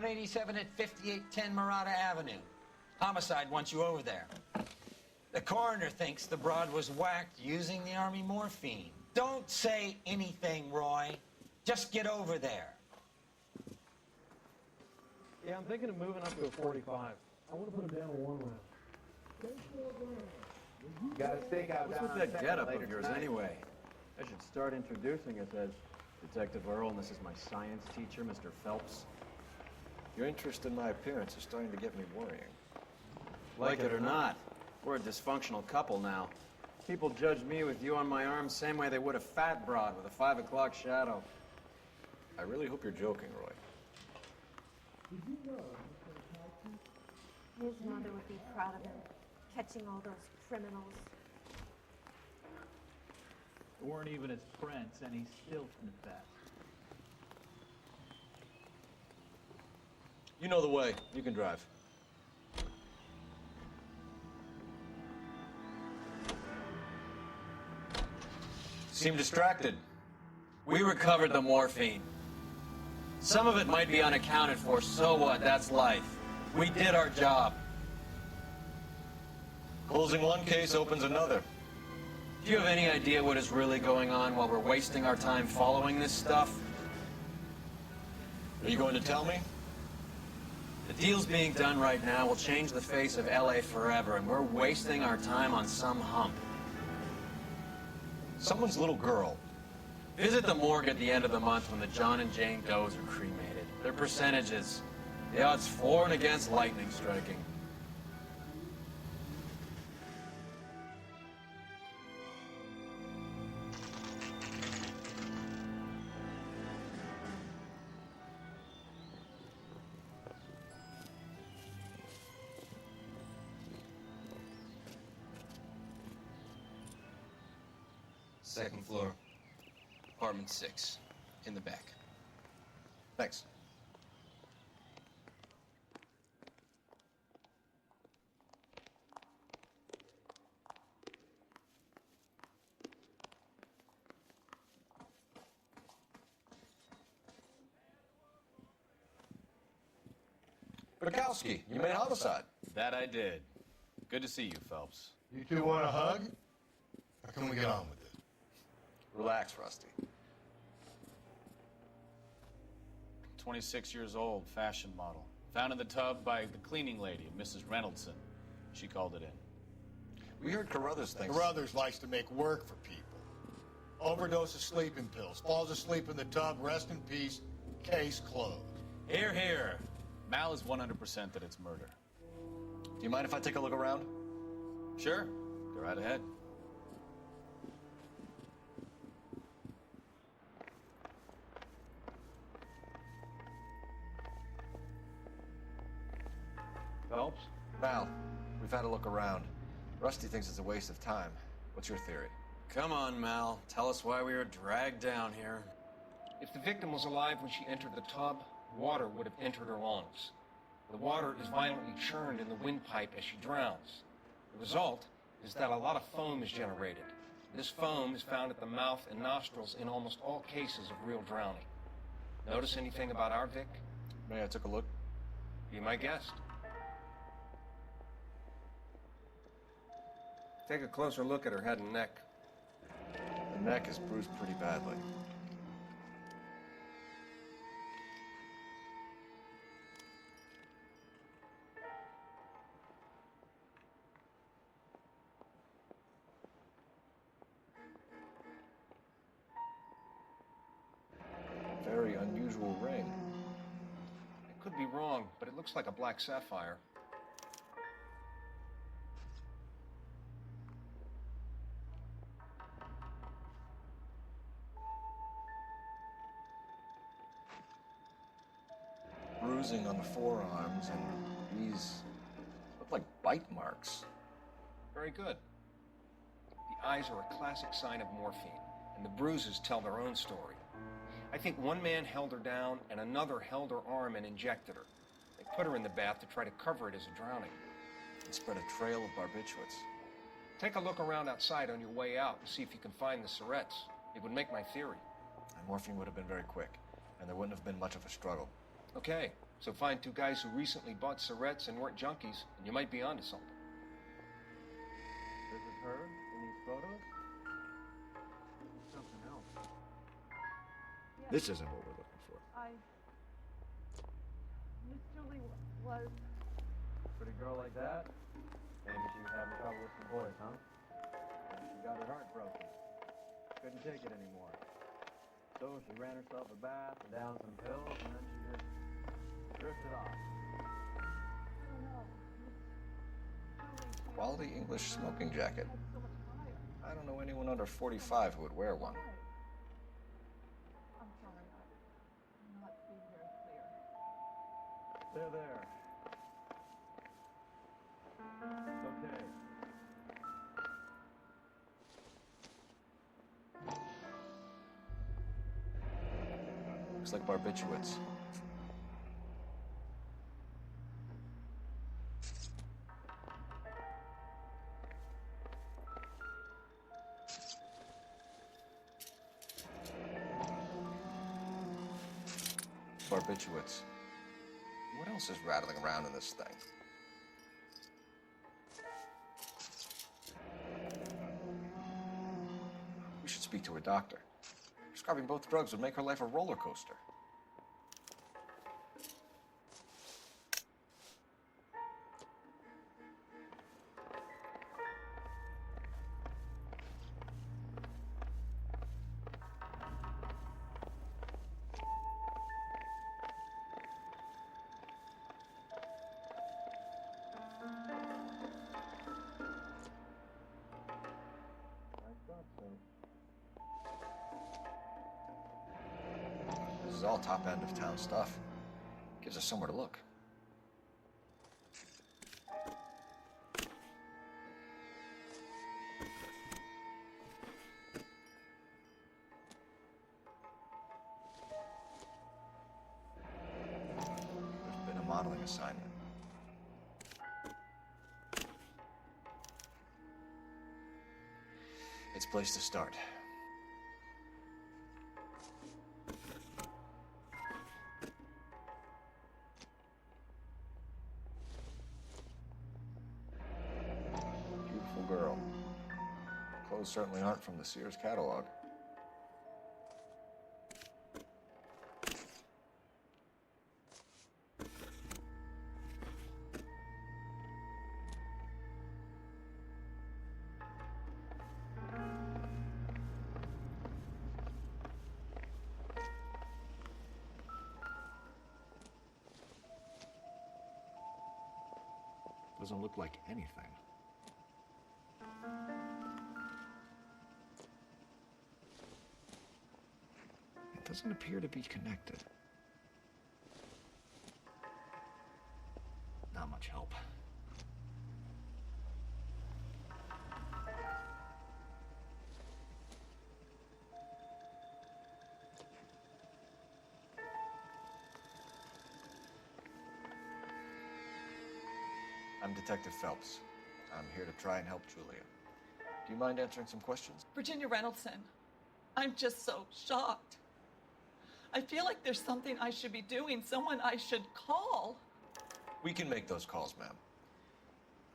187 at 5810 Murata Avenue. Homicide wants you over there. The coroner thinks the broad was whacked using the Army morphine. Don't say anything, Roy. Just get over there. Yeah, I'm thinking of moving up to a 45. I want to put him down to one round. Got a stake out. What's with that getup of yours anyway? I should start introducing us as Detective Earl, and this is my science teacher, Mr. Phelps. Your interest in my appearance is starting to get me worrying. Like it or not, we're a dysfunctional couple now. People judge me with you on my arm same way they would a fat broad with a 5 o'clock shadow. I really hope you're joking, Roy. His mother would be proud of him, catching all those criminals. They weren't even his prints, and he still confessed. You know the way. You can drive. Seem distracted. We recovered the morphine. Some of it might be unaccounted for, so what? That's life. We did our job. Closing one case opens another. Do you have any idea what is really going on while we're wasting our time following this stuff? Are you going to tell me? The deals being done right now will change the face of LA forever, and we're wasting our time on some hump. Someone's little girl. Visit the morgue at the end of the month when the John and Jane Does are cremated. Their percentages. The odds for and against lightning striking. Second floor, apartment 6, in the back. Thanks. Bukowski, you made homicide. That I did. Good to see you, Phelps. You two want a hug? Or can we get on with it? Relax, Rusty. 26 years old, fashion model. Found in the tub by the cleaning lady, Mrs. Reynoldson. She called it in. We heard Carruthers thinks... Carruthers likes to make work for people. Overdose of sleeping pills. Falls asleep in the tub. Rest in peace. Case closed. Here, here. Mal is 100% that it's murder. Do you mind if I take a look around? Sure. Go right ahead. Phelps? Mal, we've had a look around. Rusty thinks it's a waste of time. What's your theory? Come on, Mal. Tell us why we were dragged down here. If the victim was alive when she entered the tub, water would have entered her lungs. The water is violently churned in the windpipe as she drowns. The result is that a lot of foam is generated. This foam is found at the mouth and nostrils in almost all cases of real drowning. Notice anything about our Vic? May I take a look? Be my guest. Take a closer look at her head and neck. The neck is bruised pretty badly. Very unusual ring. I could be wrong, but it looks like a black sapphire. Bruising on the forearms, and these look like bite marks. Very good. The eyes are a classic sign of morphine, and the bruises tell their own story. I think one man held her down, and another held her arm and injected her. They put her in the bath to try to cover it as a drowning. And spread a trail of barbiturates. Take a look around outside on your way out and see if you can find the syrettes. It would make my theory. And morphine would have been very quick, and there wouldn't have been much of a struggle. Okay, So find two guys who recently bought cigarettes and weren't junkies, and you might be onto something. This is her in these photos? Something else. This isn't what we're looking for. Miss Julie was. Pretty girl like that? Maybe she was having trouble with some boys, huh? Maybe she got her heart broken. Couldn't take it anymore. So she ran herself a bath and down some pills, and then she just drifted off. I don't know. Miss Julie, she Quality English smoking jacket. had so much fire. I don't know anyone under 45 who would wear one. I'm sorry, I'm not being very clear. There. It's okay. Looks like barbiturates. Barbiturates. What else is rattling around in this thing? We should speak to her doctor. Prescribing both drugs would make her life a roller coaster. This is all top end of town stuff. Gives us somewhere to look. There's been a modeling assignment. It's a place to start. Beautiful girl. Clothes certainly aren't from the Sears catalog. Doesn't look like anything. It doesn't appear to be connected. Not much help. I'm Detective Phelps. I'm here to try and help Julia. Do you mind answering some questions? Virginia Reynoldson, I'm just so shocked. I feel like there's something I should be doing, someone I should call. We can make those calls, ma'am.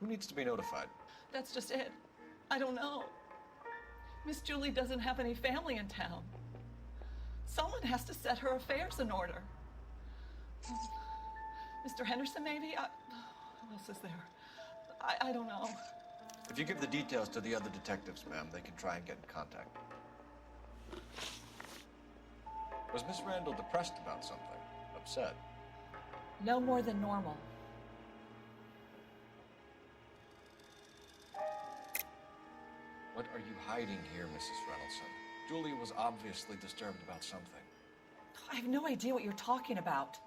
Who needs to be notified? That's just it. I don't know. Miss Julie doesn't have any family in town. Someone has to set her affairs in order. Mr. Henderson, maybe? Who else is there? I don't know. If you give the details to the other detectives, ma'am, they can try and get in contact. Was Miss Randall depressed about something? Upset? No more than normal. What are you hiding here, Mrs. Reynoldson? Julia was obviously disturbed about something. I have no idea what you're talking about.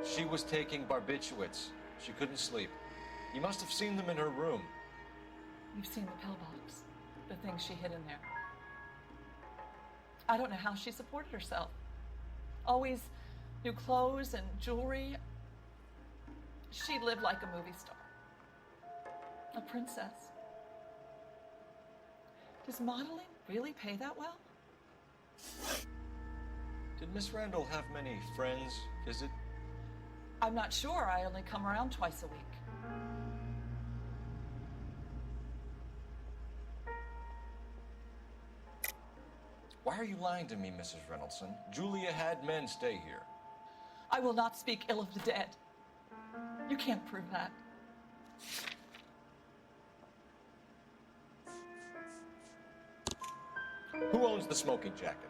She was taking barbiturates. She couldn't sleep. You must have seen them in her room. You've seen the pillbox, the things she hid in there. I don't know how she supported herself. Always new clothes and jewelry. She lived like a movie star. A princess. Does modeling really pay that well? Did Miss Randall have many friends visit? I'm not sure. I only come around twice a week. Why are you lying to me, Mrs. Reynolds? Julia had men stay here. I will not speak ill of the dead. You can't prove that. Who owns the smoking jacket?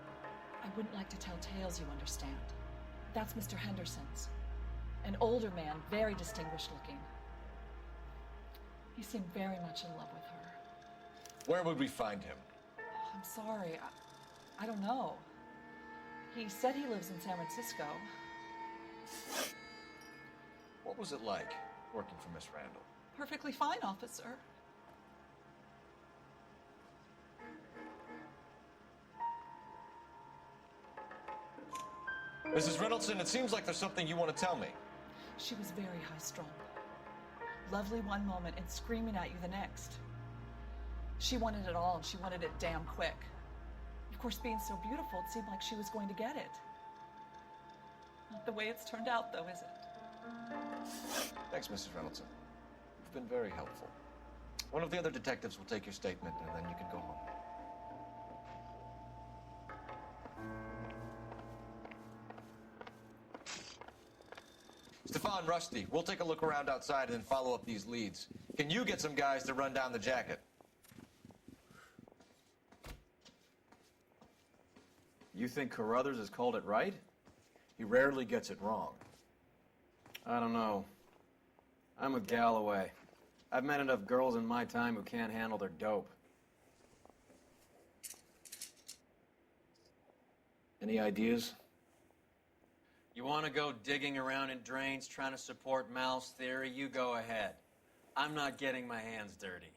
I wouldn't like to tell tales, you understand. That's Mr. Henderson's. An older man, very distinguished looking. He seemed very much in love with her. Where would we find him? I'm sorry, I don't know. He said he lives in San Francisco. What was it like working for Miss Randall? Perfectly fine, officer. Mrs. Reynolds, it seems like there's something you want to tell me. She was very high-strung. Lovely one moment and screaming at you the next. She wanted it all, and she wanted it damn quick. Of course, being so beautiful, it seemed like she was going to get it. Not the way it's turned out, though, is it? Thanks, Mrs. Reynolds. You've been very helpful. One of the other detectives will take your statement, and then you can go home. Stefan, Rusty, we'll take a look around outside and then follow up these leads. Can you get some guys to run down the jacket? You think Carruthers has called it right? He rarely gets it wrong. I don't know. I'm with Galloway. I've met enough girls in my time who can't handle their dope. Any ideas? You want to go digging around in drains trying to support Mal's theory? You go ahead. I'm not getting my hands dirty.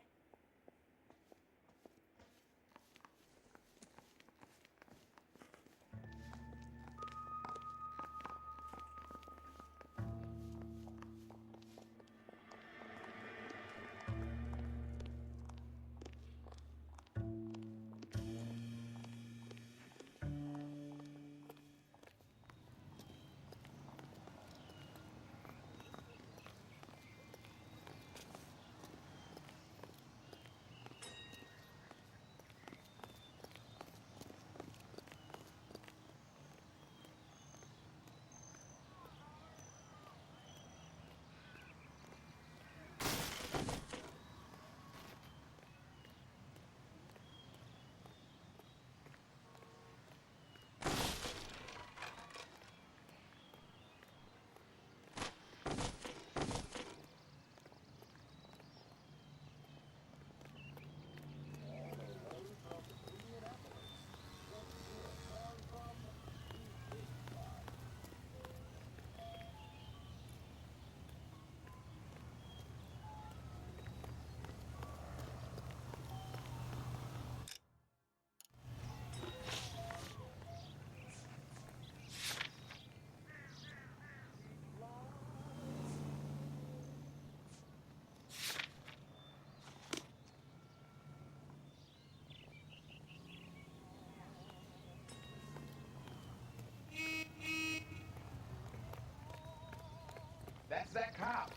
That's that cop.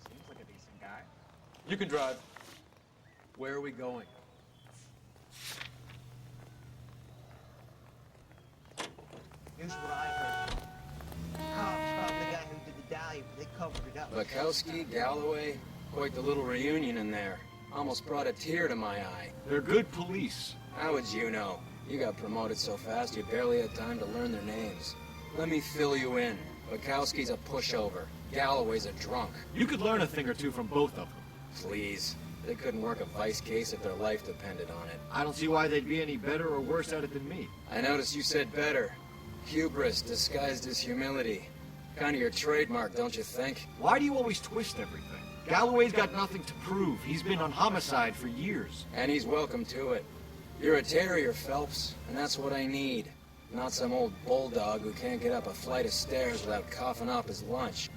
Seems like a decent guy. You can drive. Where are we going? Here's what I heard. Cops found the guy who did the dive, but they covered it up. Bukowski, Galloway, quite the little reunion in there. Almost brought a tear to my eye. They're good police. How would you know? You got promoted so fast you barely had time to learn their names. Let me fill you in. Bukowski's a pushover. Galloway's a drunk. You could learn a thing or two from both of them. Please. They couldn't work a vice case if their life depended on it. I don't see why they'd be any better or worse at it than me. I noticed you said better. Hubris disguised as humility. Kind of your trademark, don't you think? Why do you always twist everything? Galloway's got nothing to prove. He's been on homicide for years. And he's welcome to it. You're a terrier, Phelps, and that's what I need. Not some old bulldog who can't get up a flight of stairs without coughing off his lunch.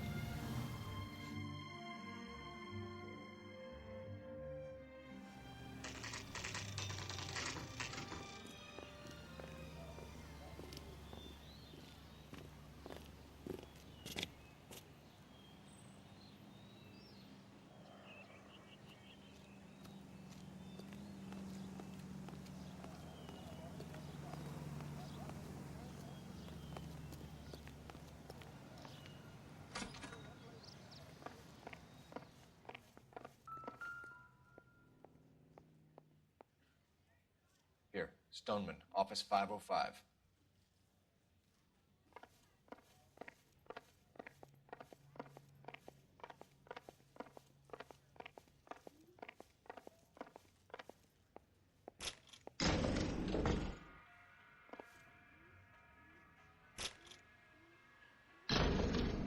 Stoneman, office 505.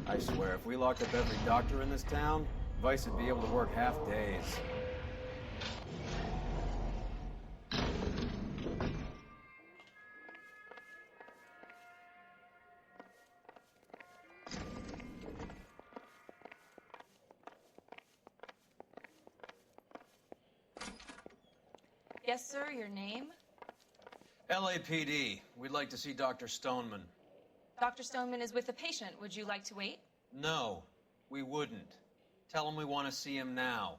I swear, if we locked up every doctor in this town, Vice would be able to work half days. Yes, sir, your name? LAPD. We'd like to see Dr. Stoneman. Dr. Stoneman is with a patient. Would you like to wait? No, we wouldn't. Tell him we want to see him now.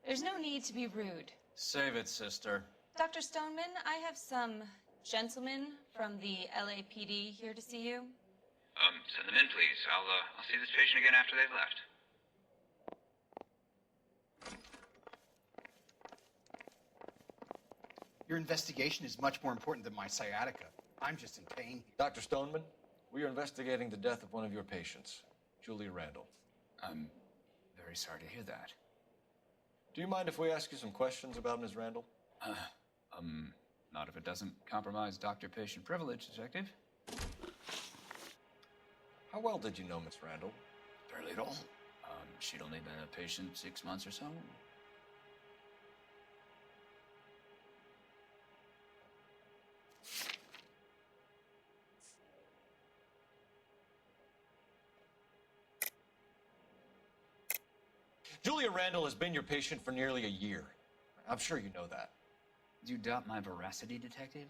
There's no need to be rude. Save it, sister. Dr. Stoneman, I have some gentlemen from the LAPD here to see you. Send them in, please. I'll see this patient again after they've left. Your investigation is much more important than my sciatica. I'm just in pain. Dr. Stoneman, we are investigating the death of one of your patients, Julia Randall. I'm very sorry to hear that. Do you mind if we ask you some questions about Ms. Randall? Not if it doesn't compromise doctor-patient privilege, Detective. How well did you know Miss Randall? Barely at all. She'd only been a patient 6 months or so. Julia Randall has been your patient for nearly a year. I'm sure you know that. Do you doubt my veracity, Detective?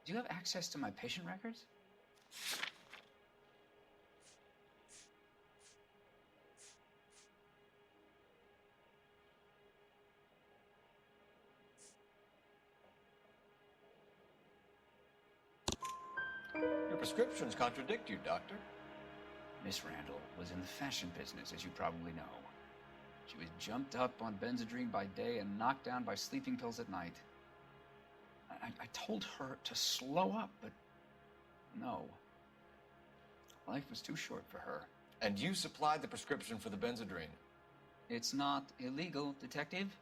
Do you have access to my patient records? Your prescriptions contradict you, Doctor. Miss Randall was in the fashion business, as you probably know. She was jumped up on Benzedrine by day and knocked down by sleeping pills at night. I told her to slow up, but no. Life was too short for her. And you supplied the prescription for the Benzedrine? It's not illegal, Detective.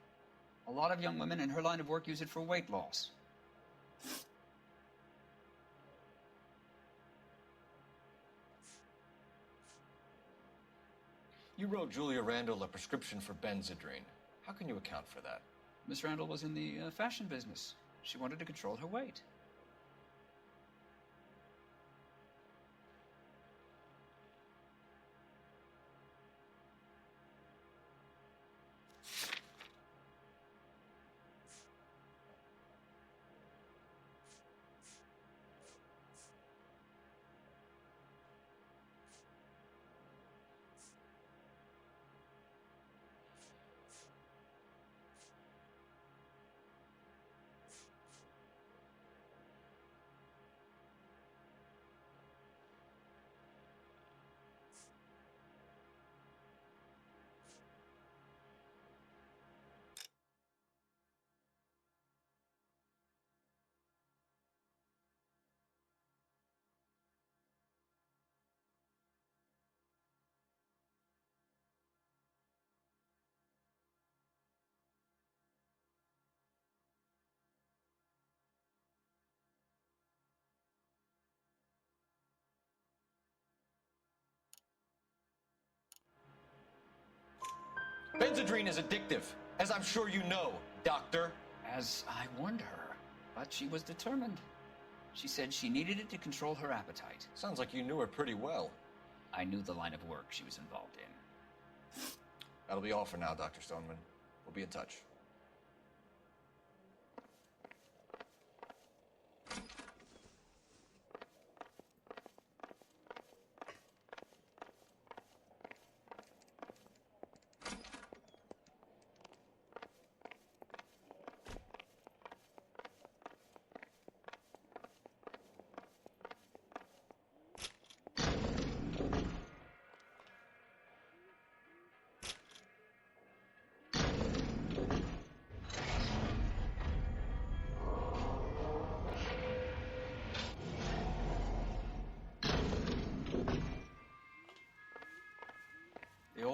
A lot of young women in her line of work use it for weight loss. You wrote Julia Randall a prescription for Benzedrine. How can you account for that? Miss Randall was in the fashion business. She wanted to control her weight. Benzedrine is addictive, as I'm sure you know, Doctor. As I warned her, but she was determined. She said she needed it to control her appetite. Sounds like you knew her pretty well. I knew the line of work she was involved in. That'll be all for now, Dr. Stoneman. We'll be in touch.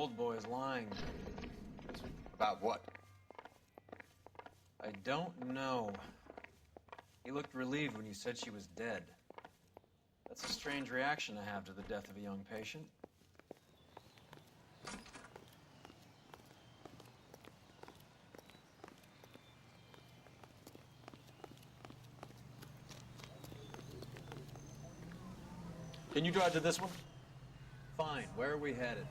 old boy is lying. About what? I don't know. He looked relieved when you said she was dead. That's a strange reaction to have to the death of a young patient. Can you drive to this one? Fine. Where are we headed?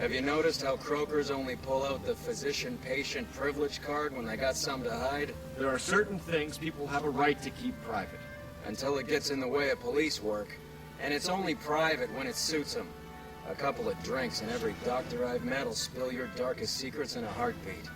Have you noticed how croakers only pull out the physician-patient privilege card when they got something to hide? There are certain things people have a right to keep private. Until it gets in the way of police work. And it's only private when it suits them. A couple of drinks and every doctor I've met will spill your darkest secrets in a heartbeat.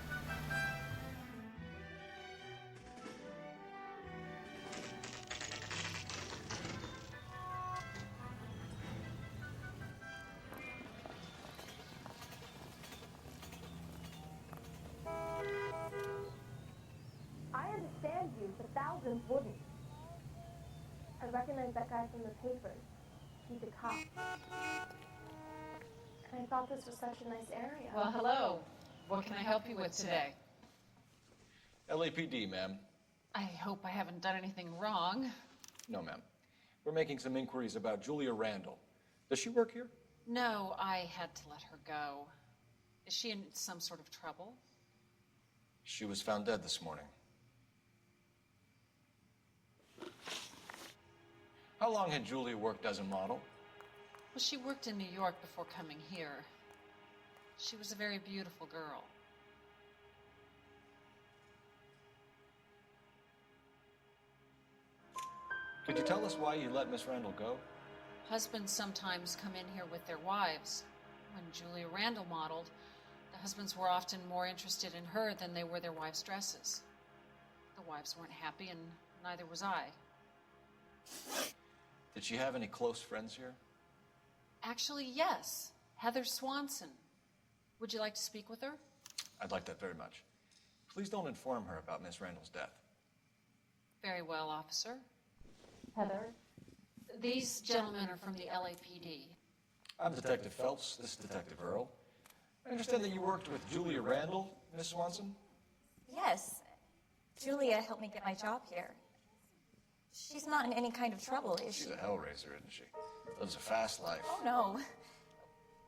I understand you, but thousands wouldn't. I recognize that guy from the papers. He's a cop. And I thought this was such a nice area. Well, hello. What can I help you with today? LAPD, ma'am. I hope I haven't done anything wrong. No, ma'am. We're making some inquiries about Julia Randall. Does she work here? No, I had to let her go. Is she in some sort of trouble? She was found dead this morning. How long had Julia worked as a model? Well, she worked in New York before coming here. She was a very beautiful girl. Could you tell us why you let Miss Randall go? Husbands sometimes come in here with their wives. When Julia Randall modeled, the husbands were often more interested in her than they were their wives' dresses. The wives weren't happy, and neither was I. Did she have any close friends here? Actually, yes. Heather Swanson. Would you like to speak with her? I'd like that very much. Please don't inform her about Miss Randall's death. Very well, officer. Heather? These gentlemen are from the LAPD. I'm Detective Phelps. This is Detective Earl. I understand that you worked with Julia Randall, Miss Swanson? Yes. Julia helped me get my job here. She's not in any kind of trouble, is she? She's a hellraiser, isn't she? Lives a fast life. Oh, no.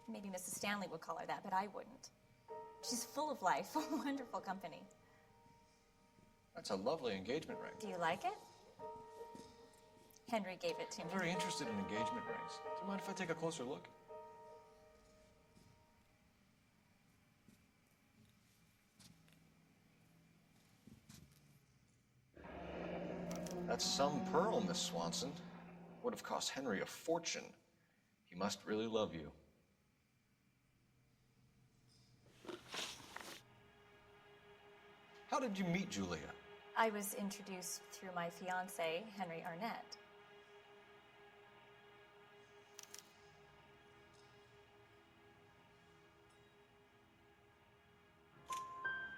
Maybe Mrs. Stanley would call her that, but I wouldn't. She's full of life, wonderful company. That's a lovely engagement ring. Do you like it? Henry gave it to me. I'm very interested in engagement rings. Do you mind if I take a closer look? That's some pearl, Miss Swanson. Would have cost Henry a fortune. He must really love you. How did you meet Julia? I was introduced through my fiancé, Henry Arnett.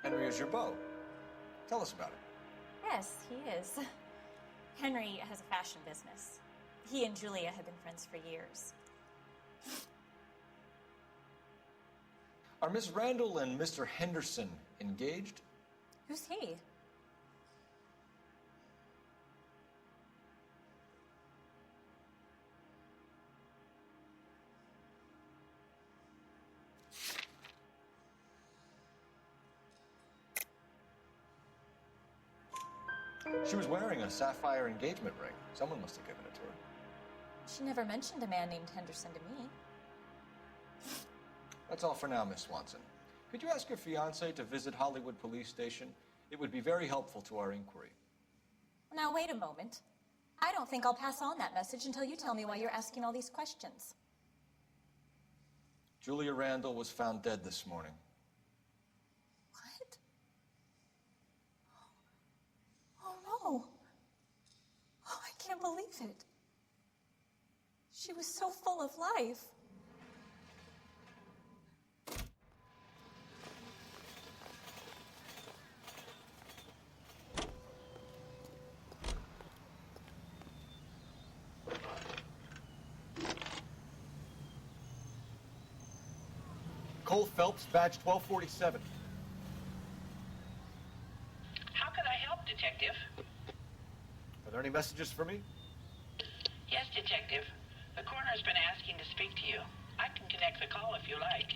Henry is your beau. Tell us about it. Yes, he is. Henry has a fashion business. He and Julia have been friends for years. Are Miss Randall and Mr. Henderson engaged? Who's he? She was wearing a sapphire engagement ring. Someone must have given it to her. She never mentioned a man named Henderson to me. That's all for now, Miss Swanson. Could you ask your fiancé to visit Hollywood Police Station? It would be very helpful to our inquiry. Now, wait a moment. I don't think I'll pass on that message until you tell me why you're asking all these questions. Julia Randall was found dead this morning. What? Oh, no. Oh, I can't believe it. She was so full of life. Cole Phelps, badge 1247. How can I help, Detective? Are there any messages for me? Yes, Detective. The coroner's been asking to speak to you. I can connect the call if you like.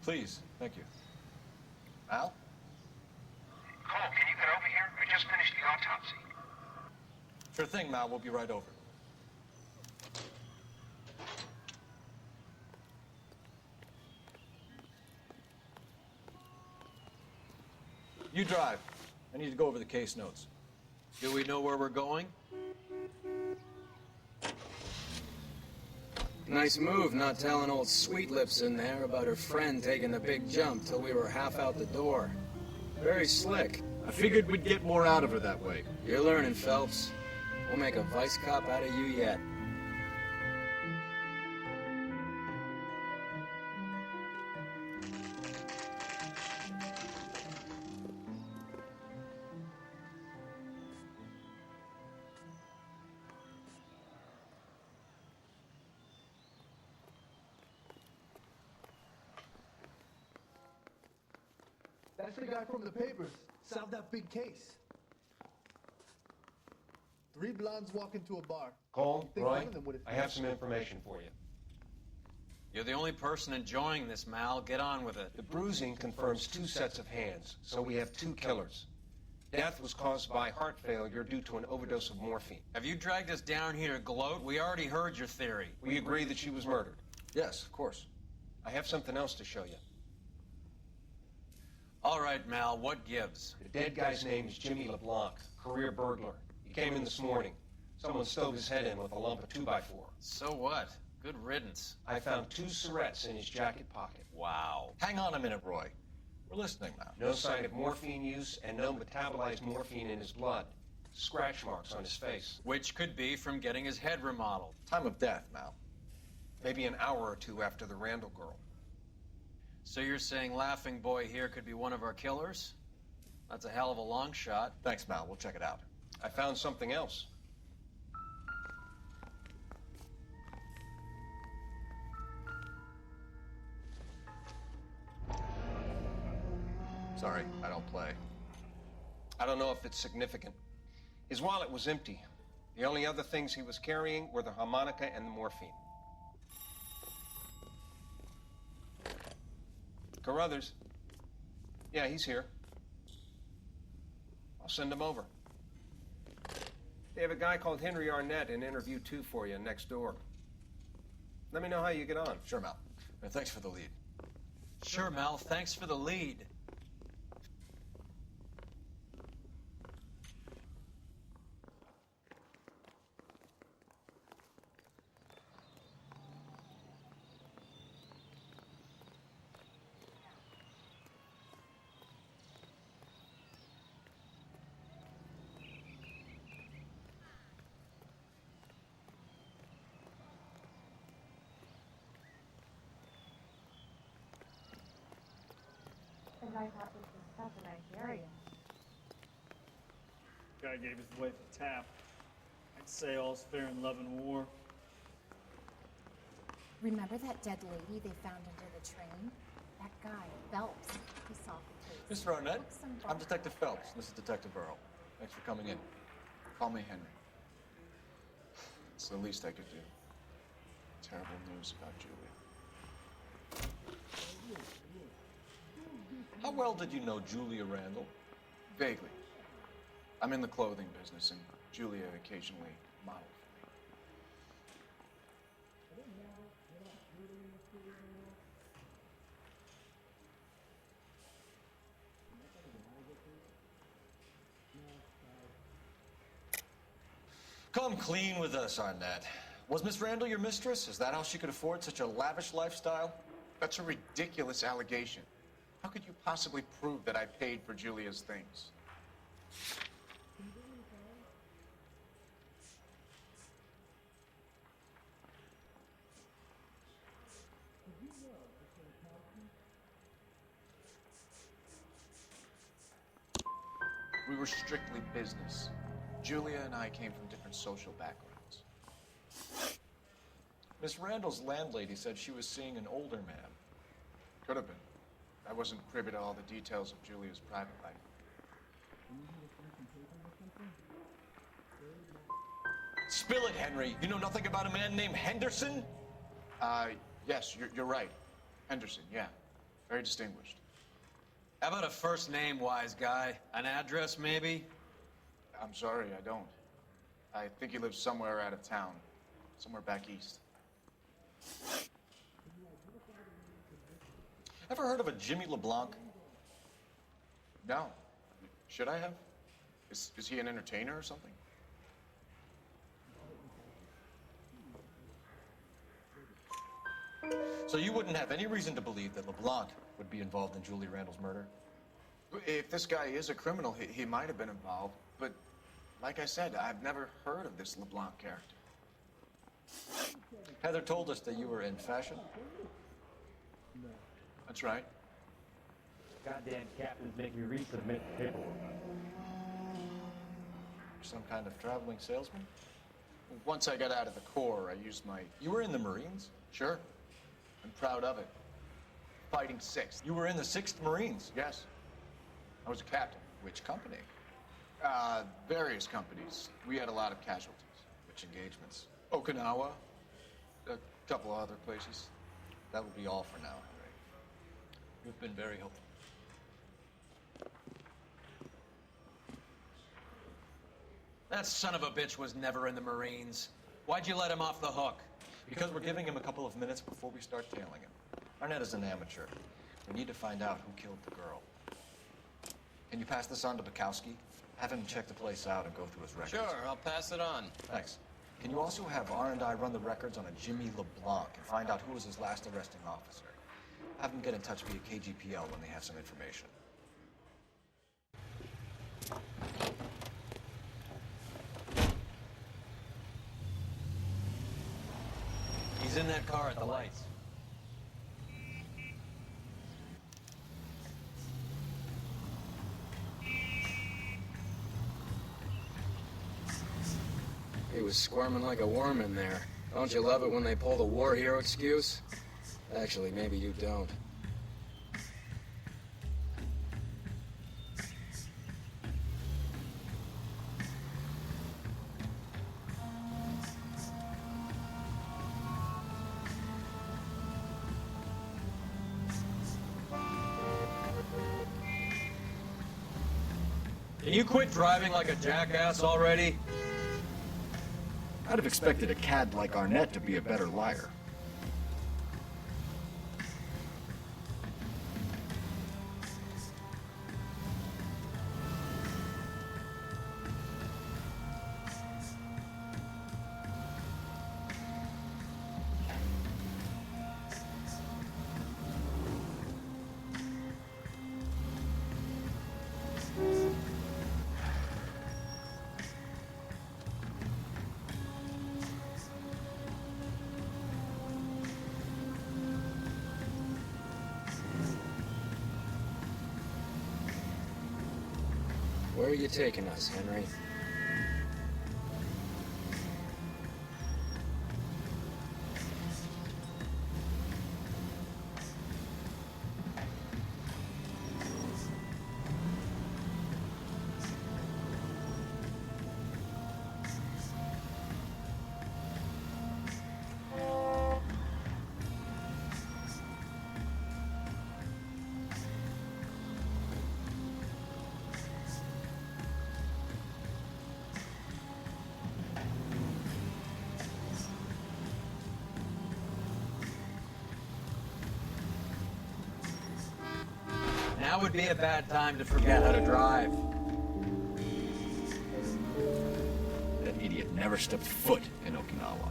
Please, thank you. Al? Cole, can you get over here? I just finished the autopsy. Sure thing, Mal. We'll be right over. You drive. I need to go over the case notes. Do we know where we're going? Nice move not telling old Sweet Lips in there about her friend taking the big jump till we were half out the door. Very slick. I figured we'd get more out of her that way. You're learning, Phelps. We'll make a vice cop out of you yet. That's the guy from the papers. Solved that big case. 3 blondes walk into a bar. Cole, Think Roy, one of them would've- I have some information for you. You're the only person enjoying this, Mal. Get on with it. The bruising confirms 2 sets of hands, so we have 2 killers. Death was caused by heart failure due to an overdose of morphine. Have you dragged us down here to gloat? We already heard your theory. We agree that she was murdered. Yes, of course. I have something else to show you. All right, Mal, what gives? The dead guy's name is Jimmy LeBlanc, career burglar. He came in this morning. Someone stove his head in with a lump of 2x4. So what? Good riddance. I found 2 cigarettes in his jacket pocket. Wow. Hang on a minute, Roy. We're listening now. No sign of morphine use and no metabolized morphine in his blood. Scratch marks on his face. Which could be from getting his head remodeled. Time of death, Mal. Maybe an hour or 2 after the Randall girl. So you're saying Laughing Boy here could be one of our killers? That's a hell of a long shot. Thanks, Mal. We'll check it out. I found something else. Sorry, I don't play. I don't know if it's significant. His wallet was empty. The only other things he was carrying were the harmonica and the morphine. Carruthers. Yeah, he's here. I'll send him over. They have a guy called Henry Arnett in interview 2 for you next door. Let me know how you get on. Sure, Mal. And thanks for the lead. Sure, Mal. Thanks for the lead. And I thought this was such a nice area. Guy gave his wife a tap. I'd say all's fair in love and war. Remember that dead lady they found under the train? That guy, Phelps, he solved the case. Mr. Arnett, Took some I'm Detective Phelps. This is Detective Burrow. Thanks for coming in. Call me Henry. It's the least I could do. Terrible news about Julia. How well did you know Julia Randall? Vaguely. I'm in the clothing business, and Julia occasionally modeled for me. Come clean with us, Arnett. Was Miss Randall your mistress? Is that how she could afford such a lavish lifestyle? That's a ridiculous allegation. How could you possibly prove that I paid for Julia's things? We were strictly business. Julia and I came from different social backgrounds. Miss Randall's landlady said she was seeing an older man. Could have been. I wasn't privy to all the details of Julia's private life. Spill it, Henry. You know nothing about a man named Henderson? Yes, you're right. Henderson, yeah. Very distinguished. How about a first name, wise guy? An address, maybe? I'm sorry, I don't. I think he lives somewhere out of town. Somewhere back east. Ever heard of a Jimmy LeBlanc? No. Should I have? Is he an entertainer or something? So you wouldn't have any reason to believe that LeBlanc would be involved in Julie Randall's murder? If this guy is a criminal, he might have been involved. But like I said, I've never heard of this LeBlanc character. Heather told us that you were in fashion. That's right. Goddamn captains make me resubmit paperwork. Some kind of traveling salesman? Once I got out of the Corps, I used my... You were in the Marines? Sure. I'm proud of it. Fighting 6th. You were in the 6th Marines? Yes. I was a captain. Which company? Various companies. We had a lot of casualties. Which engagements? Okinawa. A couple of other places. That will be all for now, Henry. You've been very helpful. That son of a bitch was never in the Marines. Why'd you let him off the hook? Because we're giving him a couple of minutes before we start tailing him. Arnett is an amateur. We need to find out who killed the girl. Can you pass this on to Bukowski? Have him check the place out and go through his records. Sure, I'll pass it on. Thanks. Can you also have R&I run the records on a Jimmy LeBlanc and find out who was his last arresting officer? Have them get in touch via KGPL when they have some information. He's in that car at the lights. He was squirming like a worm in there. Don't you love it when they pull the war hero excuse? Actually, maybe you don't. Can you quit driving like a jackass already? I'd have expected a cad like Arnett to be a better liar. Where are you taking us, Henry? Now would be a bad time to forget how to drive. That idiot never stepped foot in Okinawa.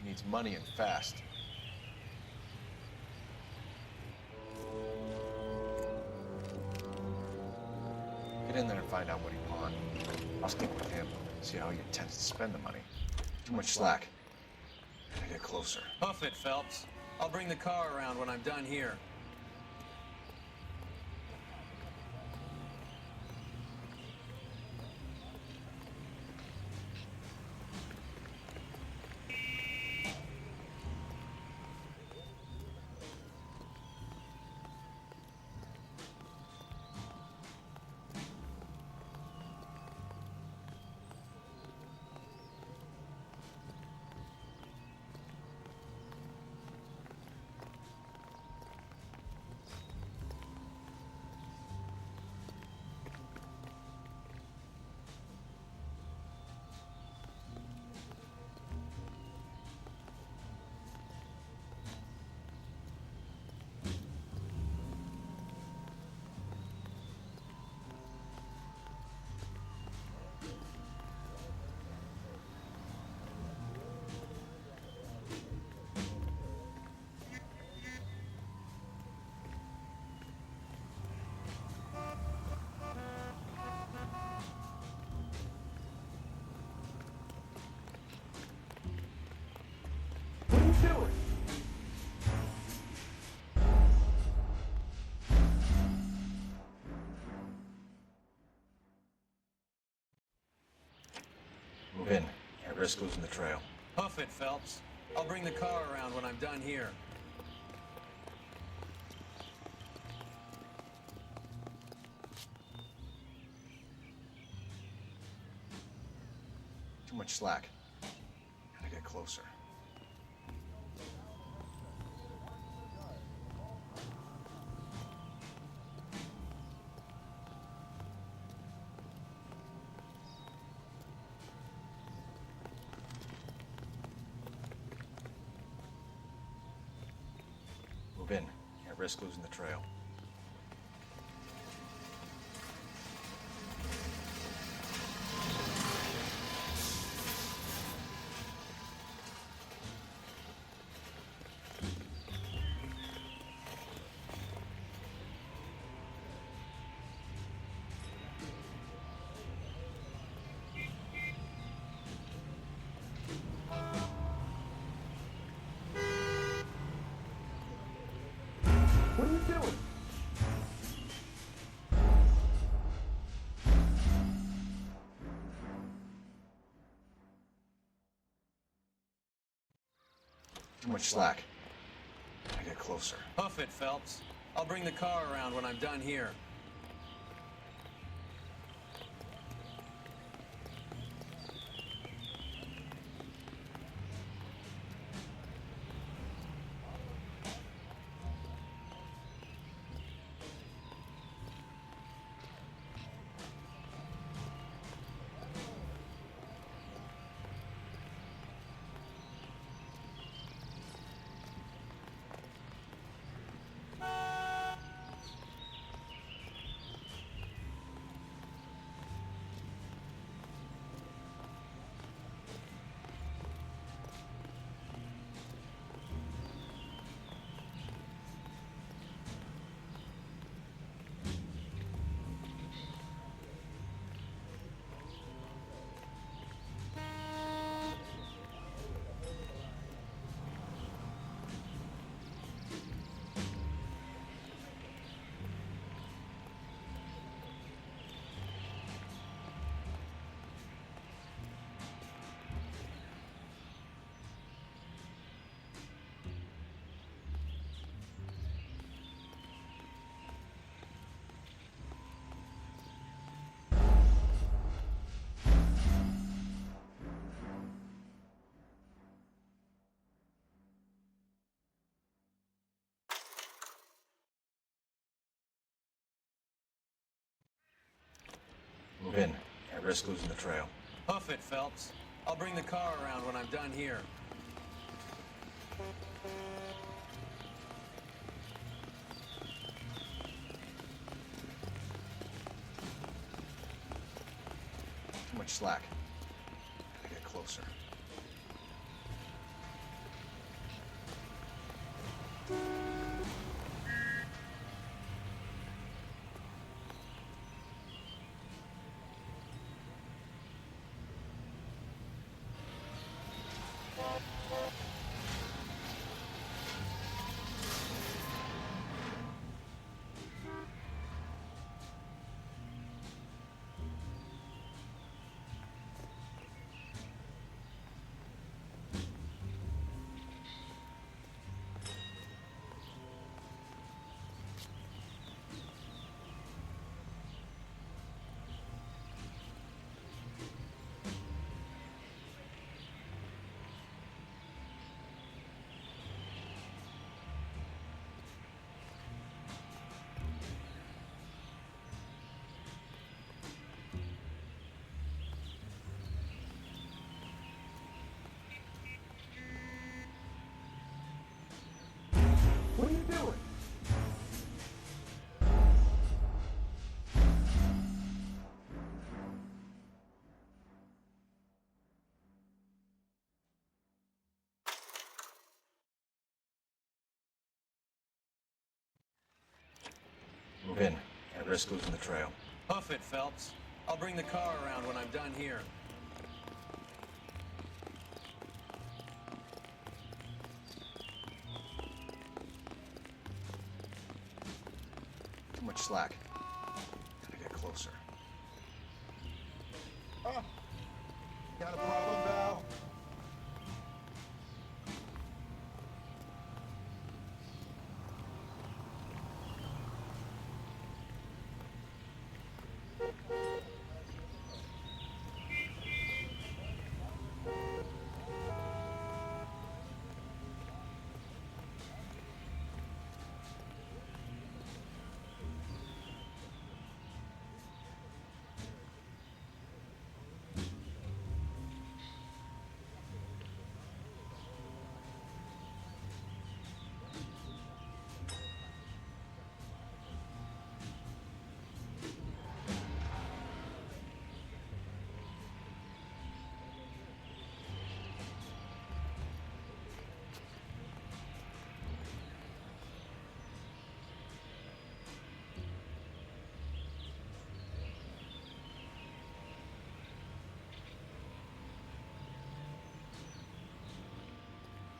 He needs money and fast. Get in there and find out what he pawned. I'll speak with him, see how he intends to spend the money. Too much slack. Gotta get closer. Hoof it, Phelps. I'll bring the car around when I'm done here. Move in. At risk losing the trail. Hoof it, Phelps. I'll bring the car around when I'm done here. Too much slack. Gotta get closer. Move in. At risk losing the trail. What are you doing? Too much slack. Gotta get closer. Hoof it, Phelps. I'll bring the car around when I'm done here. Move in. At risk losing the trail. Hoof it, Phelps. I'll bring the car around when I'm done here. Too much slack. Gotta get closer. What are you doing? Move in. At risk losing the trail. Hoof it, Phelps. I'll bring the car around when I'm done here. Too much slack. Gotta get closer. Oh. Got a problem, Val?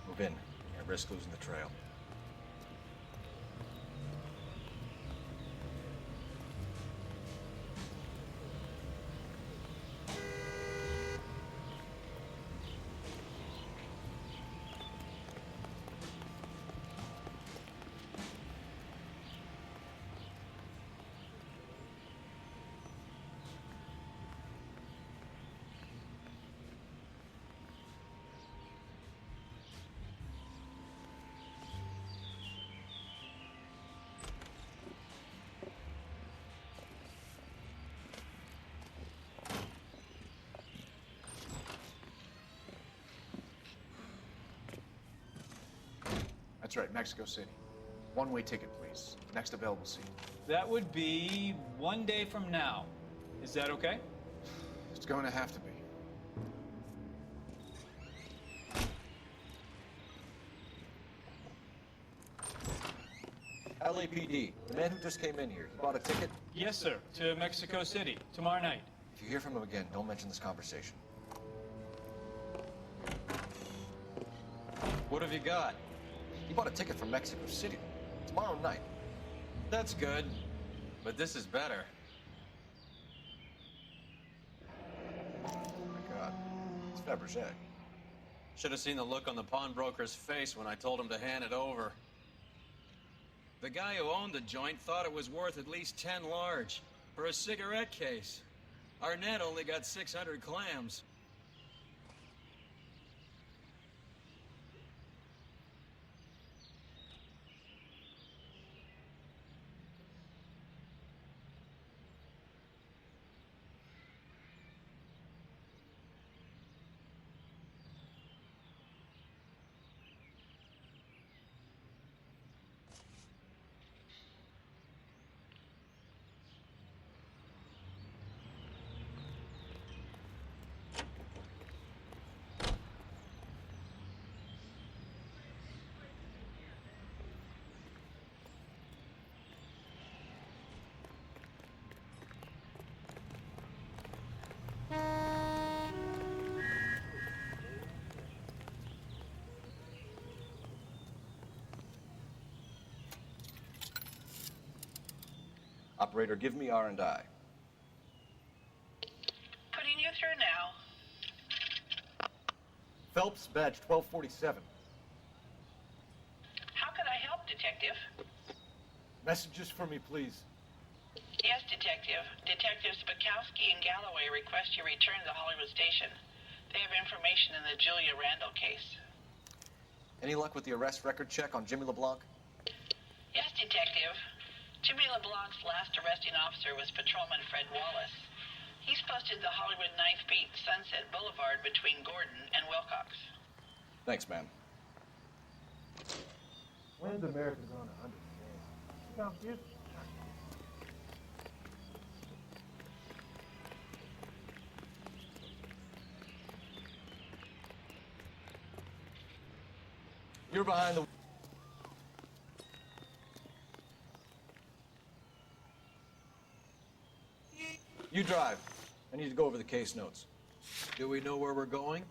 Move in. At risk losing the trail. That's right, Mexico City. One-way ticket, please. Next available seat. That would be 1 day from now. Is that okay? It's going to have to be. LAPD. The man who just came in here. He bought a ticket? Yes, sir. To Mexico City. Tomorrow night. If you hear from him again, don't mention this conversation. What have you got? He bought a ticket from Mexico City. Tomorrow night. That's good. But this is better. Oh my God. It's Fabergé. Should have seen the look on the pawnbroker's face when I told him to hand it over. The guy who owned the joint thought it was worth at least 10 large for a cigarette case. Arnett only got 600 clams. Operator, give me R&I. Putting you through now. Phelps, badge 1247. How can I help, Detective? Messages for me, please. Yes, Detective. Detectives Bukowski and Galloway request you return to Hollywood Station. They have information in the Julia Randall case. Any luck with the arrest record check on Jimmy LeBlanc? Yes, Detective. Jimmy LeBlanc's last arresting officer was Patrolman Fred Wallace. He's posted the Hollywood 9th Beat Sunset Boulevard between Gordon and Wilcox. Thanks, ma'am. When's America gonna understand? Look how beautiful. You're behind the... You drive. I need to go over the case notes. Do we know where we're going?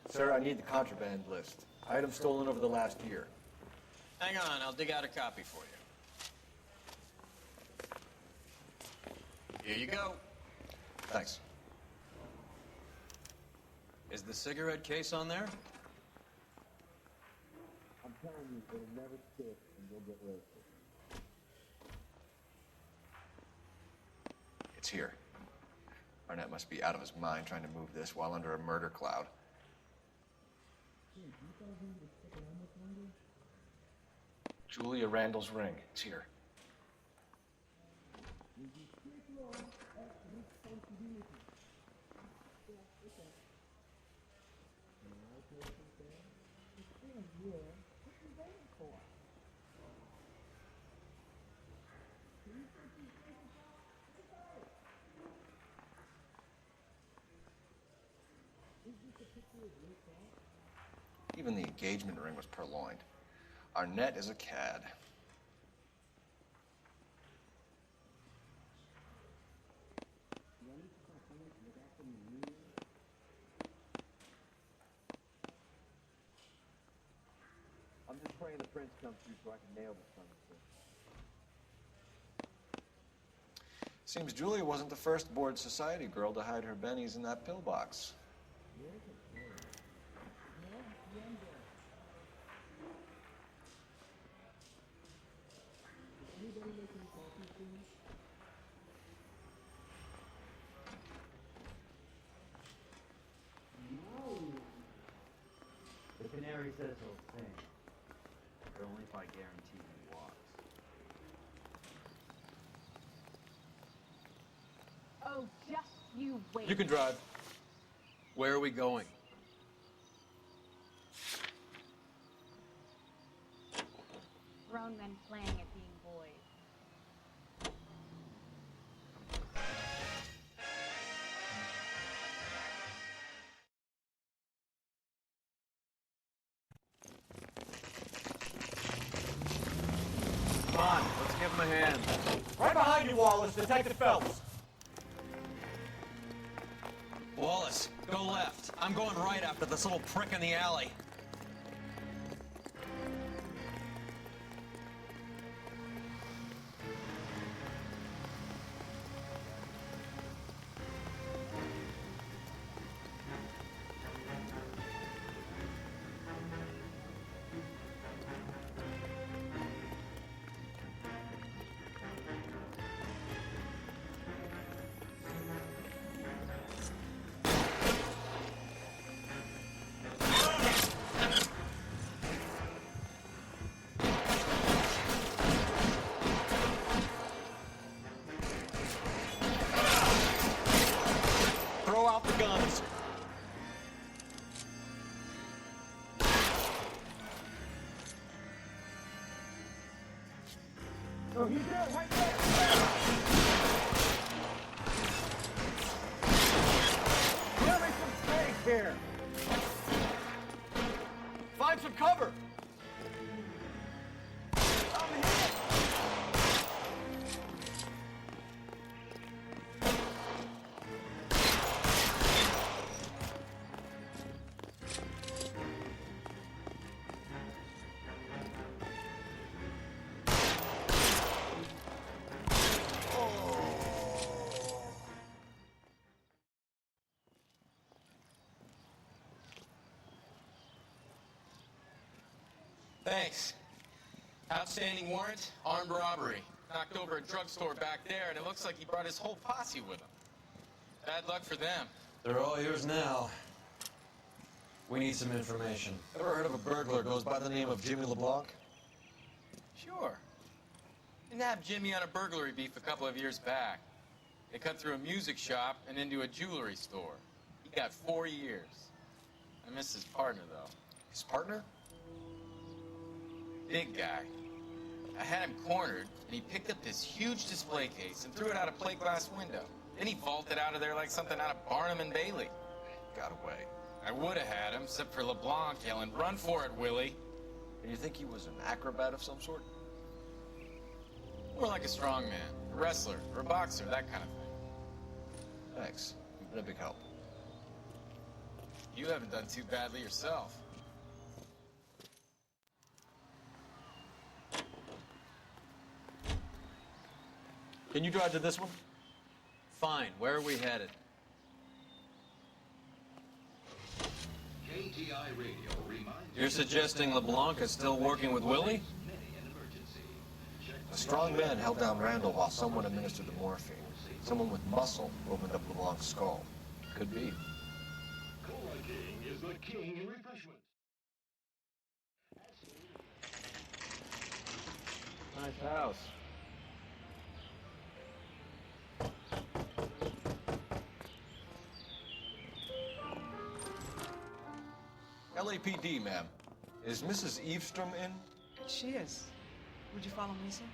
Sir, I need the contraband list. Items stolen over the last year. Hang on, I'll dig out a copy for you. Here you go. Thanks. Is the cigarette case on there? I'm telling you, it'll never stick and you'll get roasted. It's here. Arnett must be out of his mind trying to move this while under a murder cloud. Julia Randall's ring. It's here. Even the engagement ring was purloined. Arnett is a cad. I'm just praying the prince comes through so I can nail this son of a bitch. Seems Julia wasn't the first bored society girl to hide her bennies in that pillbox. The canary says he'll sing, but only if I guarantee he walks. Oh, just you wait. You can drive. Where are we going? Grown men playing at being boys. Come on, let's give him a hand. Right behind you, Wallace, Detective Phelps. Wallace, go left. I'm going right after this little prick in the alley. Throw out the guns. Oh, he's there, right there. Give me some space here. Find some cover. I'm here. Thanks. Outstanding warrant, armed robbery. Knocked over a drugstore back there, and it looks like he brought his whole posse with him. Bad luck for them. They're all yours now. We need some information. Ever heard of a burglar goes by the name of Jimmy LeBlanc? Sure. We nabbed Jimmy on a burglary beef a couple of years back. They cut through a music shop and into a jewelry store. He got 4 years. I miss his partner, though. His partner? Big guy. I had him cornered, and he picked up this huge display case and threw it out a plate glass window. Then he vaulted out of there like something out of Barnum and Bailey. Got away. I would have had him, except for LeBlanc yelling, "Run for it, Willie!" And you think he was an acrobat of some sort? More like a strongman, a wrestler, or a boxer, that kind of thing. Thanks. You've been a big help. You haven't done too badly yourself. Can you drive to this one? Fine. Where are we headed? KTI Radio reminds You're suggesting LeBlanc is still working with Willie? A strong man held down Randall while someone administered the morphine. Someone with muscle opened up LeBlanc's skull. Could be. Cola King is the king in refreshment. Nice house. LAPD, ma'am. Is Mrs. Eavestrom in? She is. Would you follow me, sir?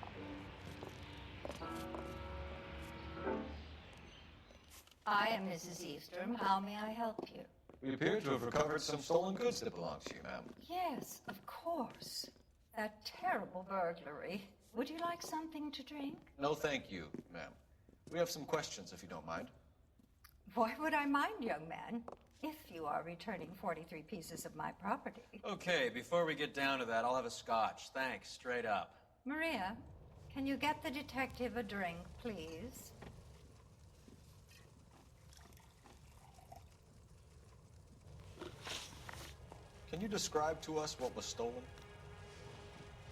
I am Mrs. Eavestrom. How may I help you? We appear to have recovered some stolen goods that belong to you, ma'am. Yes, of course. That terrible burglary. Would you like something to drink? No, thank you, ma'am. We have some questions, if you don't mind. Why would I mind, young man, if you are returning 43 pieces of my property? Okay, before we get down to that, I'll have a scotch. Thanks, straight up. Maria, can you get the detective a drink, please? Can you describe to us what was stolen?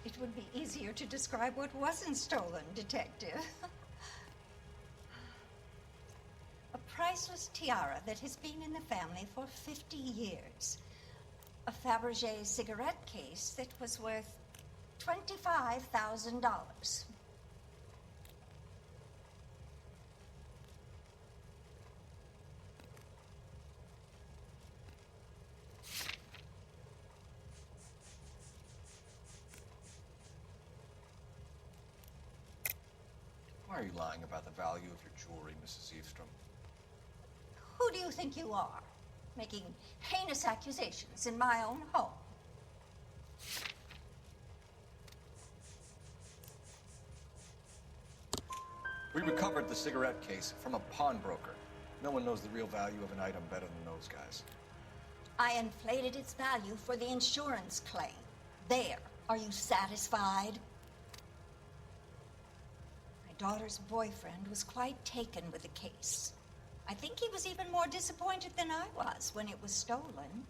It would be easier to describe what wasn't stolen, Detective. A priceless tiara that has been in the family for 50 years. A Fabergé cigarette case that was worth $25,000. Why are you lying about the value of your jewelry, Mrs. Eavestrom? Who do you think you are, making heinous accusations in my own home? We recovered the cigarette case from a pawnbroker. No one knows the real value of an item better than those guys. I inflated its value for the insurance claim. There. Are you satisfied? My daughter's boyfriend was quite taken with the case. I think he was even more disappointed than I was when it was stolen.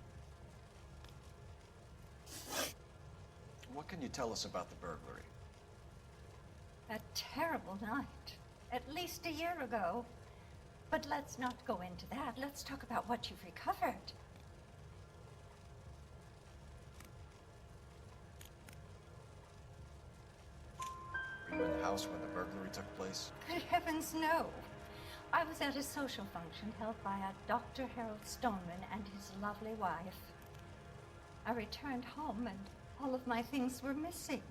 What can you tell us about the burglary? A terrible night. At least a year ago. But let's not go into that. Let's talk about what you've recovered. Were you in the house when the burglary took place? Good heavens, no. I was at a social function held by a Dr. Harold Stoneman and his lovely wife. I returned home and all of my things were missing.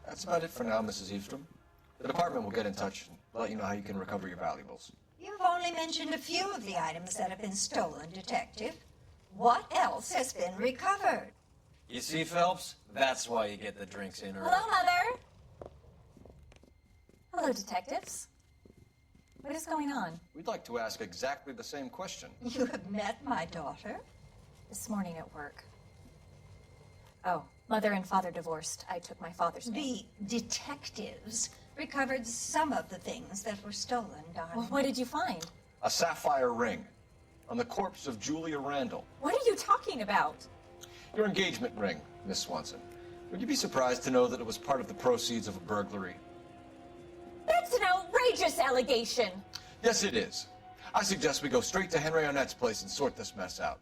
That's about it for now, Mrs. Eavestrom. The department will get in touch and let you know how you can recover your valuables. You've only mentioned a few of the items that have been stolen, Detective. What else has been recovered? You see, Phelps? That's why you get the drinks in early. Hello, Mother. Hello, detectives. What is going on? We'd like to ask exactly the same question. You have met my daughter? This morning at work. Oh, Mother and Father divorced. I took my father's name. The detectives recovered some of the things that were stolen, darling. Well, what did you find? A sapphire ring on the corpse of Julia Randall. What are you talking about? Your engagement ring, Miss Swanson. Would you be surprised to know that it was part of the proceeds of a burglary? That's an outrageous allegation. Yes, it is. I suggest we go straight to Henry Arnett's place and sort this mess out.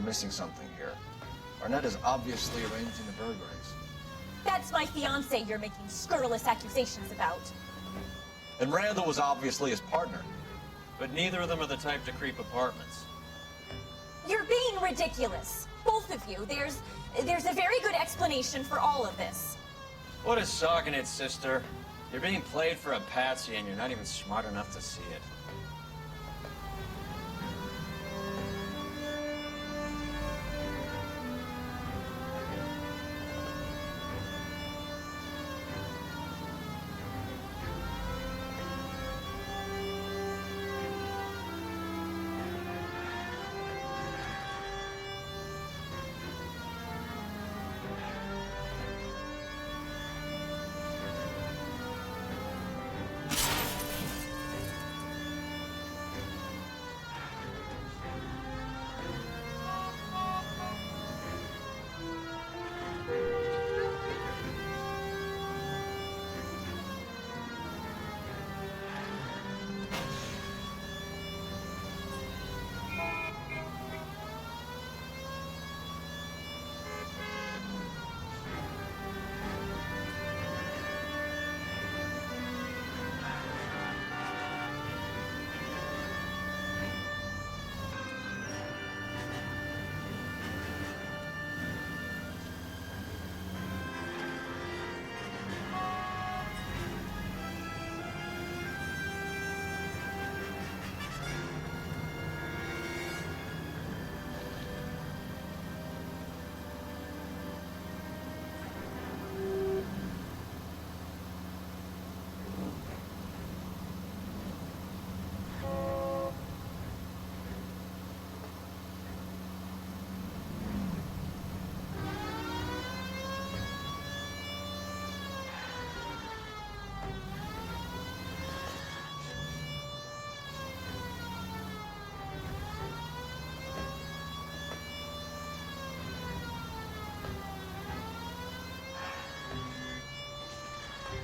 missing something here. Arnett is obviously arranging the burglaries. That's my fiance you're making scurrilous accusations about. And Randall was obviously his partner. But neither of them are the type to creep apartments. You're being ridiculous. Both of you. There's a very good explanation for all of this. What is socking it, sister? You're being played for a patsy and you're not even smart enough to see it.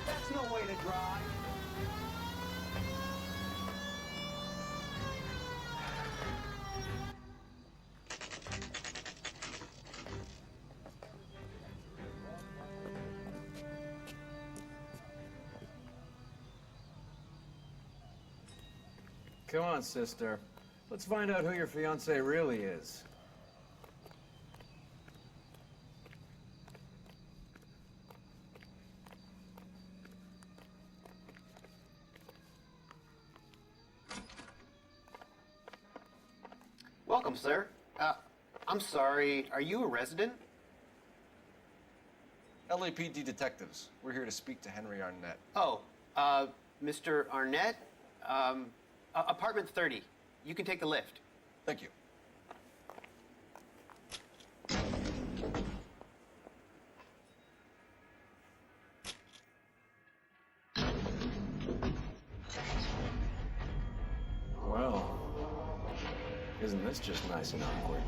That's no way to drive. Come on, sister. Let's find out who your fiance really is. Welcome, sir. I'm sorry, are you a resident? LAPD detectives. We're here to speak to Henry Arnett. Oh, Mr. Arnett? Apartment 30. You can take the lift. Thank you. Well, isn't this just nice and awkward?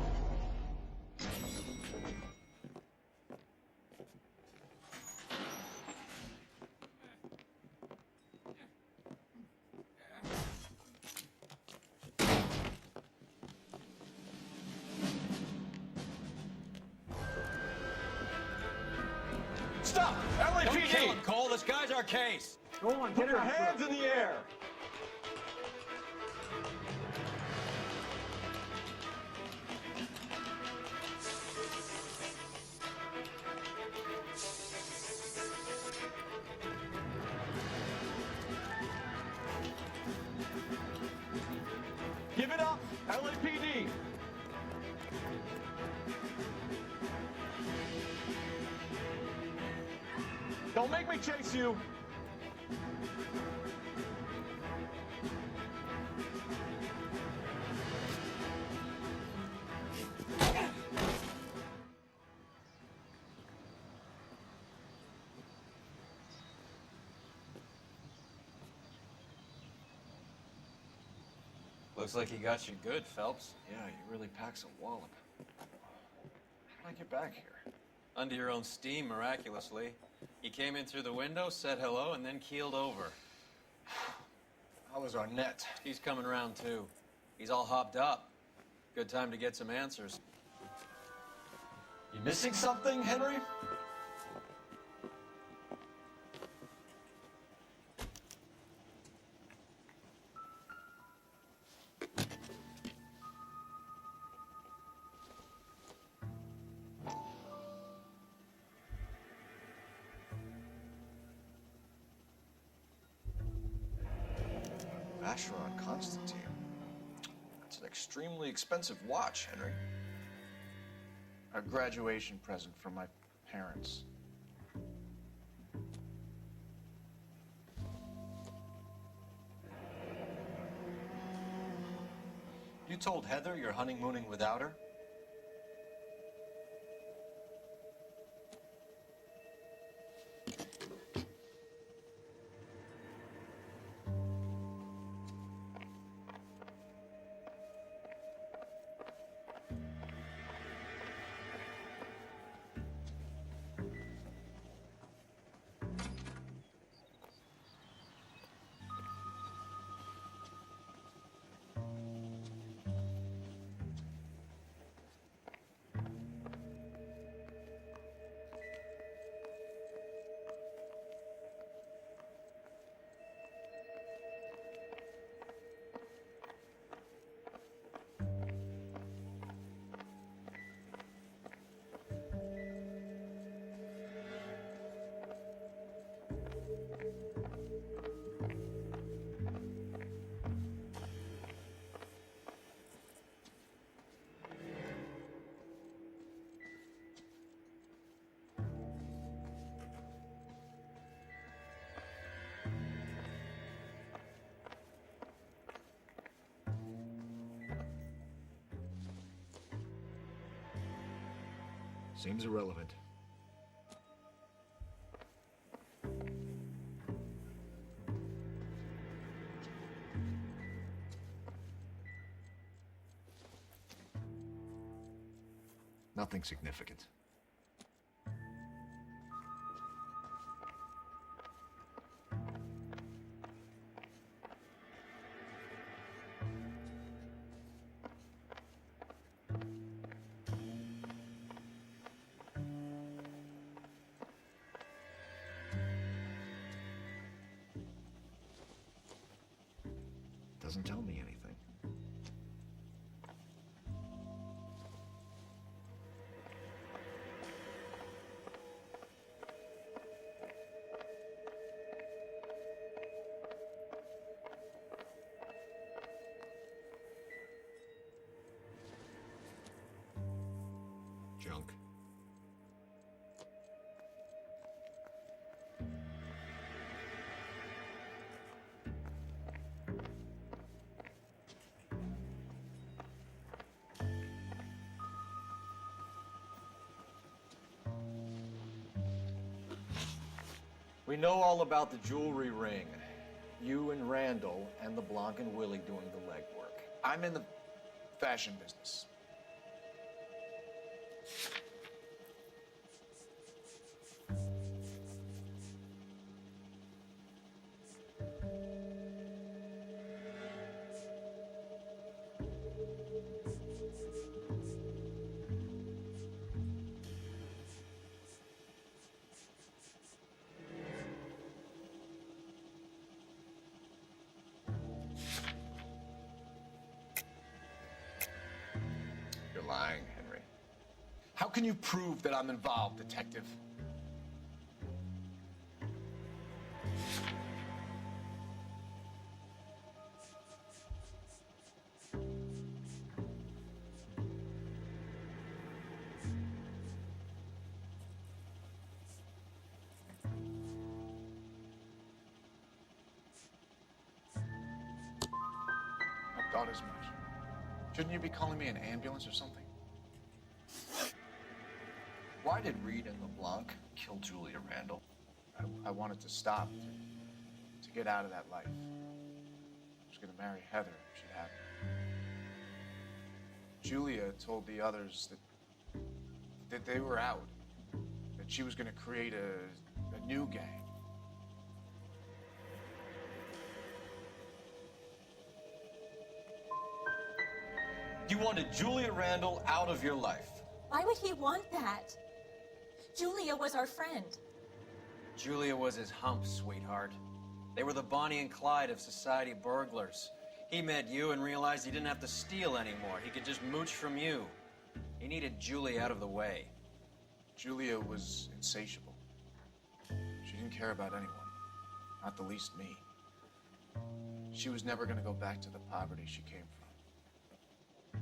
Stop! LAPD! Don't kill him, Cole. This guy's our case. Go on, Put your hands in the air. Give it up, LAPD. Don't make me chase you. Looks like he got you good, Phelps. Yeah, he really packs a wallop. How did I get back here? Under your own steam, miraculously. He came in through the window, said hello, and then keeled over. How was Arnett? He's coming around, too. He's all hopped up. Good time to get some answers. You missing something, Henry? Vacheron Constantine. That's an extremely expensive watch, Henry. A graduation present from my parents. You told Heather you're honeymooning without her? Seems irrelevant. Nothing significant. Doesn't tell me anything. Junk. We know all about the jewelry ring. You and Randall and LeBlanc and Willie doing the legwork. I'm in the fashion business. You're lying, Henry. How can you prove that I'm involved, Detective? I thought as much. Shouldn't you be calling me an ambulance or something? Why did Reed and LeBlanc kill Julia Randall? I wanted to stop, to get out of that life. I was going to marry Heather if she'd have me. Julia told the others that they were out, that she was going to create a new gang. You wanted Julia Randall out of your life. Why would he want that? Julia was our friend. Julia was his hump, sweetheart. They were the Bonnie and Clyde of society burglars. He met you and realized he didn't have to steal anymore. He could just mooch from you. He needed Julia out of the way. Julia was insatiable. She didn't care about anyone, not the least me. She was never going to go back to the poverty she came from.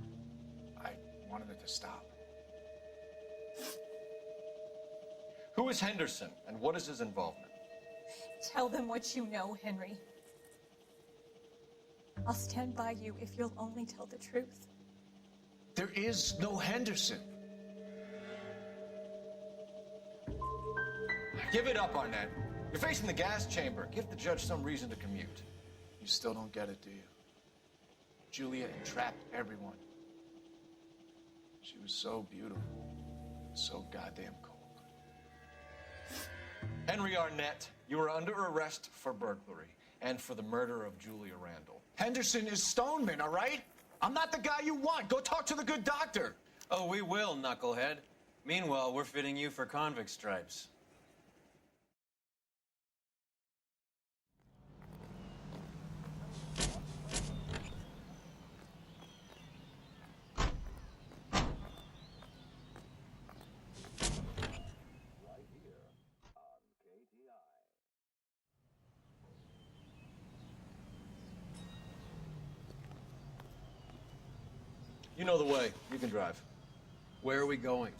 I wanted it to stop. Who is Henderson, and what is his involvement? Tell them what you know, Henry. I'll stand by you if you'll only tell the truth. There is no Henderson. Give it up, Arnett. You're facing the gas chamber. Give the judge some reason to commute. You still don't get it, do you? Julia entrapped everyone. She was so beautiful, so goddamn cold. Henry Arnett, you are under arrest for burglary and for the murder of Julia Randall. Henderson is Stoneman, all right? I'm not the guy you want. Go talk to the good doctor. Oh, we will, knucklehead. Meanwhile, we're fitting you for convict stripes. You know the way. You can drive. Where are we going?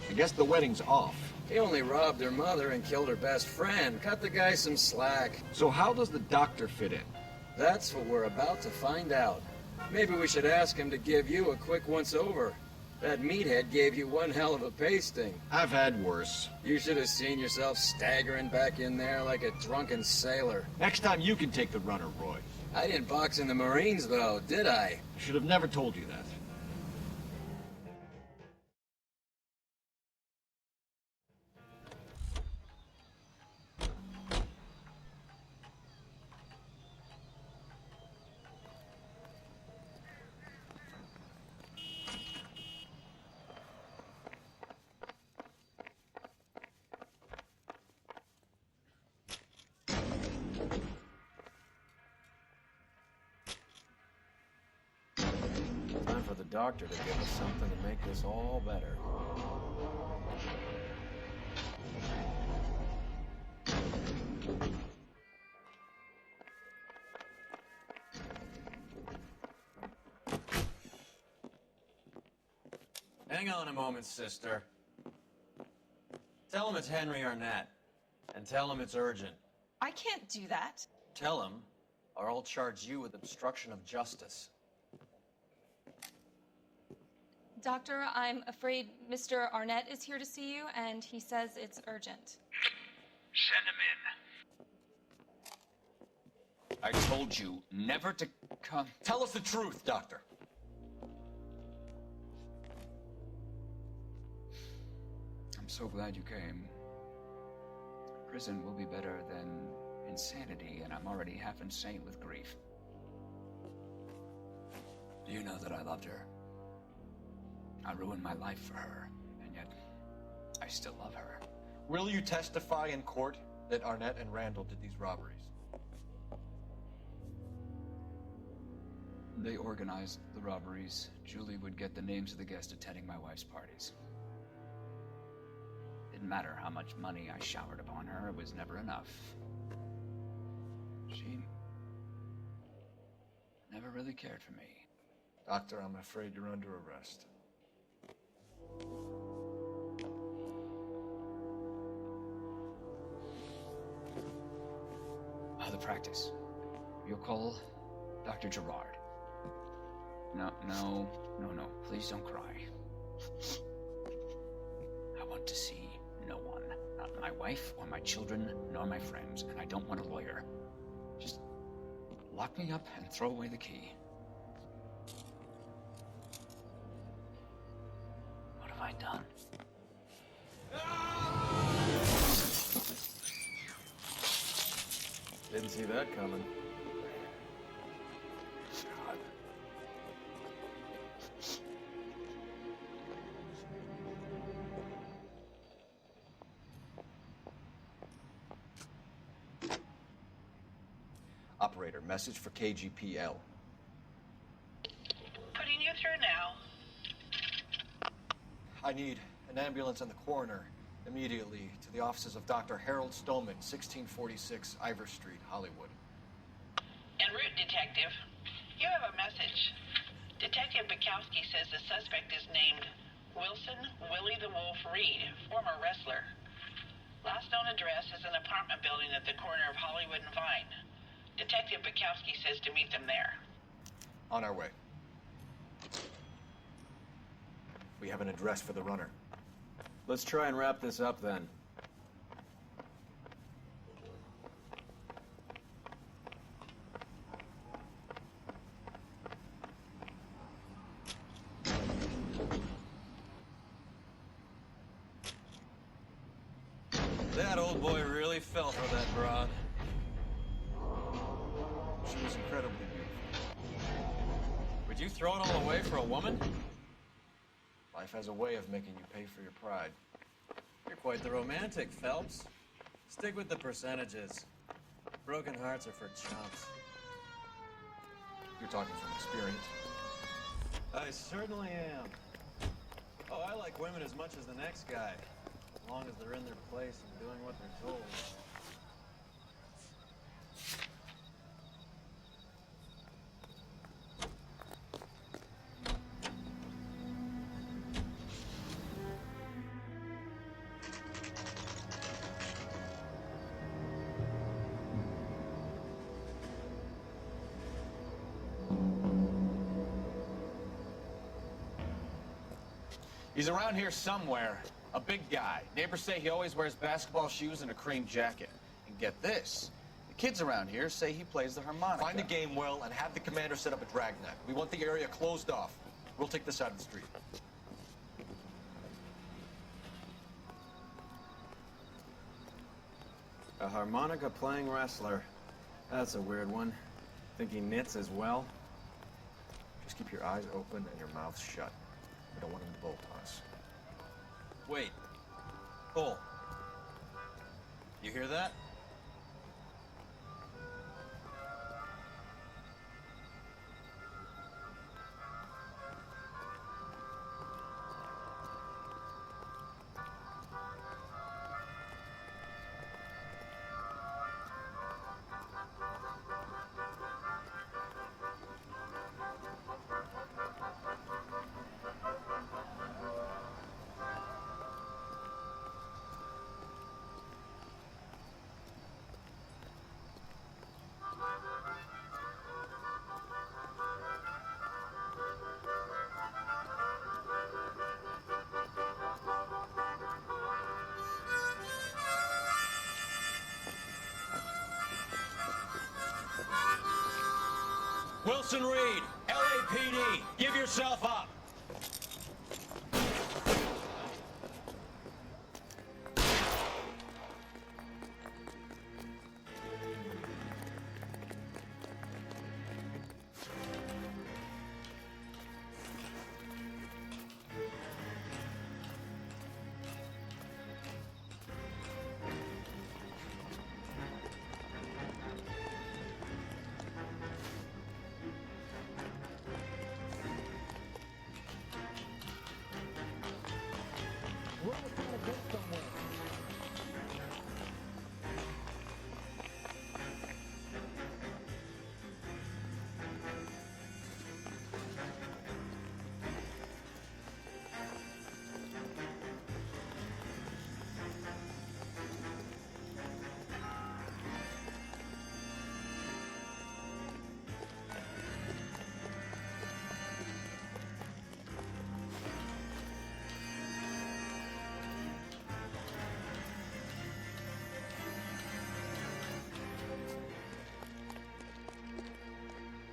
I guess the wedding's off. He only robbed her mother and killed her best friend. Cut the guy some slack. So how does the doctor fit in? That's what we're about to find out. Maybe we should ask him to give you a quick once-over. That meathead gave you one hell of a pasting. I've had worse. You should have seen yourself staggering back in there like a drunken sailor. Next time you can take the runner, Roy. I didn't box in the Marines, though, did I? I should have never told you that. Time for the doctor to give us something to make this all better. Hang on a moment, sister. Tell him it's Henry Arnett, and tell him it's urgent. I can't do that. Tell him, or I'll charge you with obstruction of justice. Doctor, I'm afraid Mr. Arnett is here to see you, and he says it's urgent. Send him in. I told you never to come. Tell us the truth, Doctor. I'm so glad you came. Prison will be better than insanity, and I'm already half insane with grief. Do you know that I loved her? I ruined my life for her, and yet I still love her. Will you testify in court that Arnett and Randall did these robberies? They organized the robberies. Julie would get the names of the guests attending my wife's parties. Didn't matter how much money I showered upon her, it was never enough. She never really cared for me. Doctor, I'm afraid you're under arrest. The practice. You'll call Dr. Gerard. No. Please don't cry. I want to see no one. Not my wife or my children, nor my friends. And I don't want a lawyer. Just lock me up and throw away the key. What have I done? see that coming. God. Operator, message for KGPL. Putting you through now. I need an ambulance and the coroner immediately to the offices of Dr. Harold Stoneman, 1646 Ivor Street, Hollywood. En route, Detective. You have a message. Detective Bukowski says the suspect is named Wilson Willie the Wolf Reed, former wrestler. Last known address is an apartment building at the corner of Hollywood and Vine. Detective Bukowski says to meet them there. On our way. We have an address for the runner. Let's try and wrap this up then. That old boy really fell for that broad. She was incredibly beautiful. Would you throw it all away for a woman? Life has a way of making you pay for your pride. You're quite the romantic, Phelps. Stick with the percentages. Broken hearts are for chumps. You're talking from experience. I certainly am. Oh, I like women as much as the next guy, as long as they're in their place and doing what they're told. He's around here somewhere. A big guy. Neighbors say he always wears basketball shoes and a cream jacket. And get this. The kids around here say he plays the harmonica. Find the game well and have the commander set up a dragnet. We want the area closed off. We'll take this side of the street. A harmonica-playing wrestler. That's a weird one. Think he knits as well? Just keep your eyes open and your mouth shut. We don't want him to bolt us. Wait. Cole. You hear that? Wilson Reed, LAPD, give yourself up.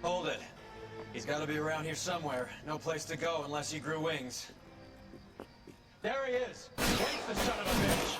Hold it. He's got to be around here somewhere. No place to go unless he grew wings. There he is! Wait, the son of a bitch!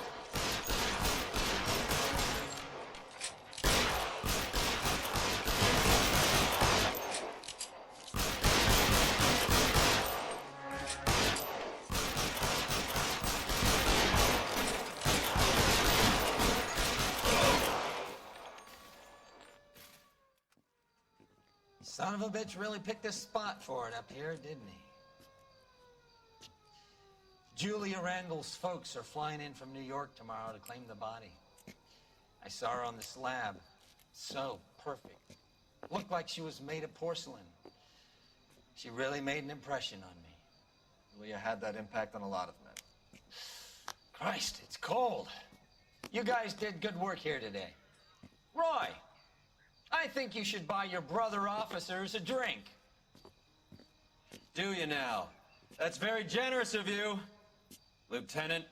Son of a bitch really picked a spot for it up here, didn't he? Julia Randall's folks are flying in from New York tomorrow to claim the body. I saw her on the slab. So perfect. Looked like she was made of porcelain. She really made an impression on me. Julia had that impact on a lot of men. Christ, it's cold. You guys did good work here today. Roy, I think you should buy your brother officers a drink. Do you now? That's very generous of you, Lieutenant.